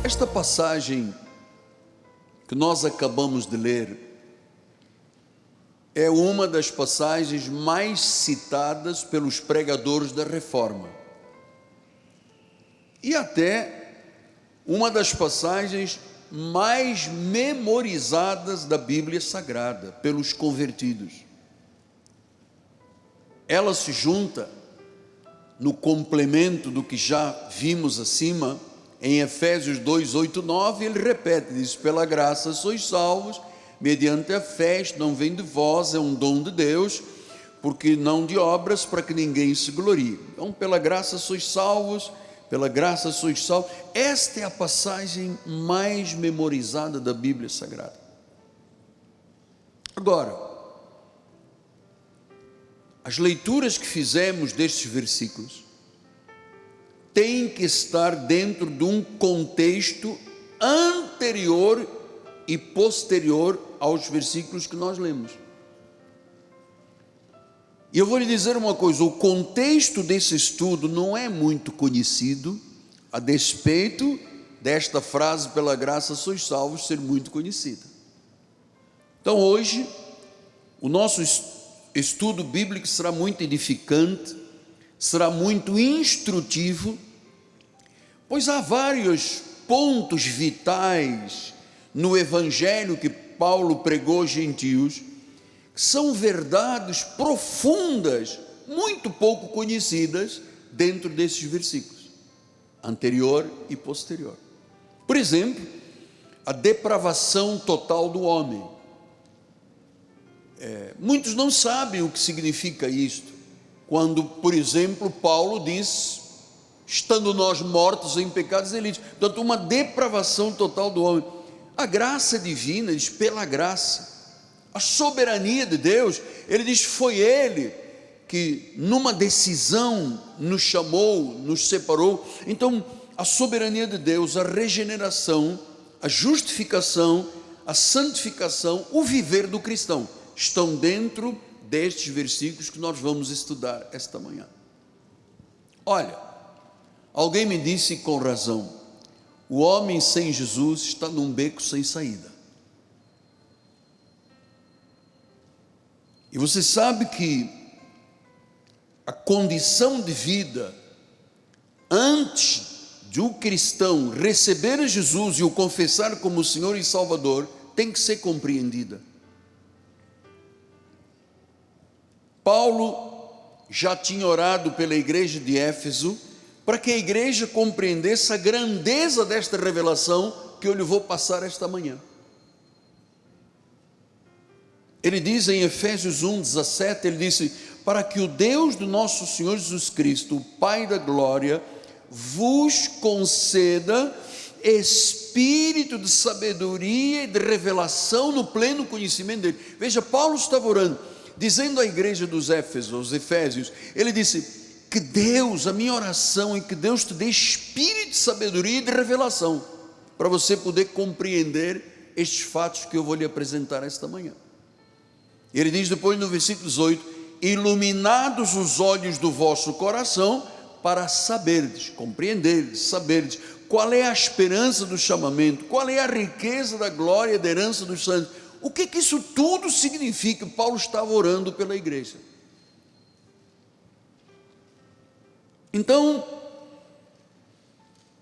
Esta passagem que nós acabamos de ler é uma das passagens mais citadas pelos pregadores da Reforma e até uma das passagens mais memorizadas da Bíblia Sagrada pelos convertidos. Ela se junta no complemento do que já vimos acima, em Efésios 2, 8, 9, ele repete, diz: pela graça sois salvos, mediante a fé, isto não vem de vós, é um dom de Deus, porque não de obras, para que ninguém se glorie. Então, pela graça sois salvos, pela graça sois salvos. Esta é a passagem mais memorizada da Bíblia Sagrada. Agora, as leituras que fizemos destes versículos têm que estar dentro de um contexto anterior e posterior aos versículos que nós lemos. E eu vou lhe dizer uma coisa: o contexto desse estudo não é muito conhecido, a despeito desta frase, pela graça sois salvos, ser muito conhecida. Então hoje, o nosso estudo bíblico será muito edificante, será muito instrutivo, pois há vários pontos vitais no evangelho que Paulo pregou aos gentios, que são verdades profundas, muito pouco conhecidas dentro desses versículos, anterior e posterior. Por exemplo, a depravação total do homem. Muitos não sabem o que significa isto, quando, por exemplo, Paulo diz, estando nós mortos em pecados, ele diz, portanto, uma depravação total do homem. A graça divina, diz, pela graça, a soberania de Deus, ele diz, foi ele que numa decisão nos chamou, nos separou. Então, a soberania de Deus, a regeneração, a justificação, a santificação, o viver do cristão, estão dentro destes versículos que nós vamos estudar esta manhã. Olha, alguém me disse com razão, o homem sem Jesus está num beco sem saída. E você sabe que a condição de vida antes de um cristão receber Jesus e o confessar como Senhor e Salvador tem que ser compreendida. Paulo já tinha orado pela igreja de Éfeso, para que a igreja compreendesse a grandeza desta revelação que eu lhe vou passar esta manhã. Ele diz em Efésios 1, 17, ele disse, para que o Deus do nosso Senhor Jesus Cristo, o Pai da glória, vos conceda espírito de sabedoria e de revelação no pleno conhecimento dele. Veja, Paulo estava orando, dizendo à igreja dos Éfesos, aos Efésios, ele disse, que Deus, a minha oração é que Deus te dê espírito de sabedoria e de revelação, para você poder compreender estes fatos que eu vou lhe apresentar esta manhã. Ele diz depois no versículo 18, iluminados os olhos do vosso coração, para saberdes, compreenderdes, saberdes, qual é a esperança do chamamento, qual é a riqueza da glória e da herança dos santos. O que isso tudo significa? Paulo estava orando pela igreja. Então,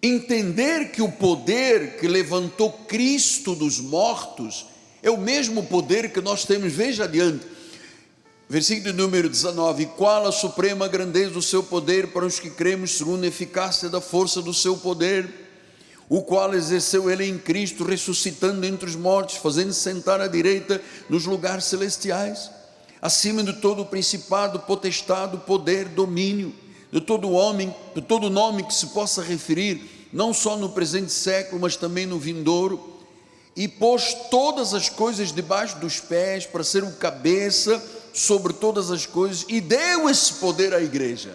entender que o poder que levantou Cristo dos mortos é o mesmo poder que nós temos, veja adiante, versículo número 19, qual a suprema grandeza do seu poder para os que cremos segundo a eficácia da força do seu poder, o qual exerceu ele em Cristo, ressuscitando entre os mortos, fazendo sentar à direita nos lugares celestiais, acima de todo o principado, potestado, poder, domínio, de todo homem, de todo nome que se possa referir, não só no presente século, mas também no vindouro, e pôs todas as coisas debaixo dos pés, para ser o cabeça sobre todas as coisas, e deu esse poder à igreja,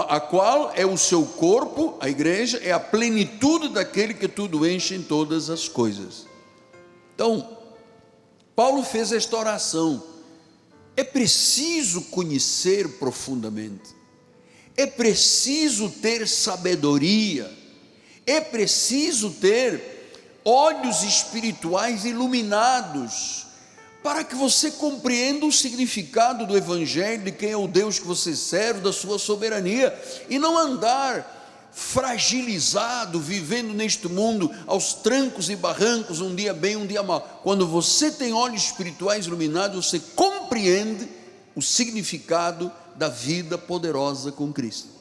a qual é o seu corpo, a igreja, é a plenitude daquele que tudo enche em todas as coisas. Então, Paulo fez esta oração. É preciso conhecer profundamente, é preciso ter sabedoria, É preciso ter olhos espirituais iluminados, para que você compreenda o significado do Evangelho, de quem é o Deus que você serve, da sua soberania, e não andar fragilizado, vivendo neste mundo aos trancos e barrancos, um dia bem, um dia mal. Quando você tem olhos espirituais iluminados, você compreende o significado da vida poderosa com Cristo.